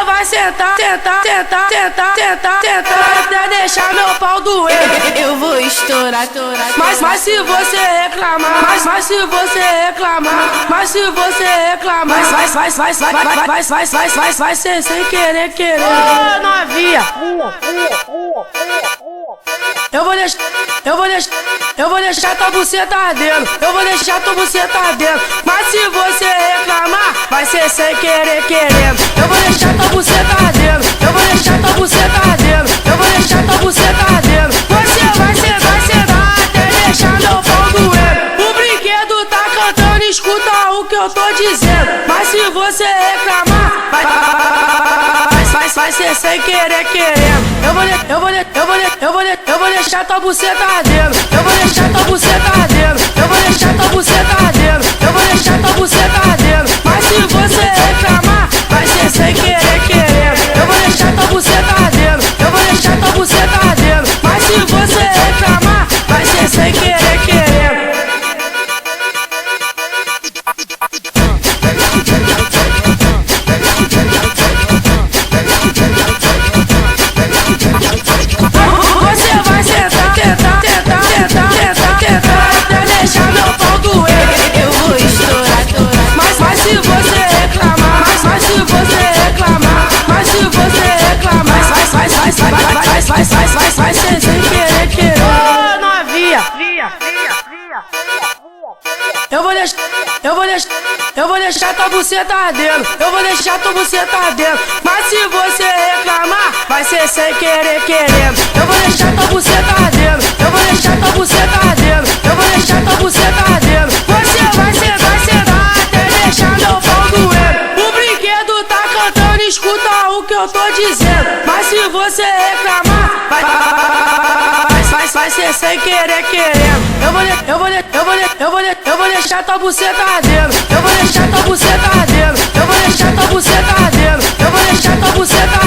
vai sentar, sentar, sentar, sentar, sentar, sentar até deixar meu pau doer. Eu vou estourar, estourar. Mas se você reclamar, mas se você reclamar, mas se você reclamar, vai ser sem querer, querer. Ô, novinha, eu vou deixar tua buceta ardendo, eu vou deixar tua buceta ardendo. Mas se você reclamar, vai ser sem querer, querendo. Eu vou deixar tua buceta ardendo, eu vou deixar tua buceta ardendo, eu vou deixar tua buceta ardendo. Você vai sentar até deixar meu pau doer. O brinquedo tá cantando, escuta o que eu tô dizendo. Mas se você reclamar, vai ser sem querer, querendo. Eu vou deixar tua buceta ardendo, eu vou deixar tua buceta ardendo, eu vou deixar tua buceta ardendo, eu vou deixar tua buceta ardendo. Mas se você reclamar, vai ser sem querer, querendo. Eu vou deixar tua buceta ardendo, eu vou deixar tua buceta ardendo. Mas se você reclamar, vai ser sem querer, querendo. Vai ser sem querer, querer. Ô, novinha, eu vou deixar tua buceta ardendo, eu vou deixar tua buceta ardendo. Mas se você reclamar, vai ser sem querer, querendo. Eu vou deixar tua buceta ardendo, eu vou deixar tua buceta ardendo, eu vou deixar tua buceta ardendo. Você vai sentar até deixar meu pau doer. O brinquedo tá cantando, escuta o que eu tô dizendo. Mas se você reclamar, vai ser sem querer, querendo. Eu vou deixar tua buceta ardendo, eu vou deixar tua buceta ardendo, eu vou deixar tua buceta ardendo, eu vou deixar tua buceta ardendo.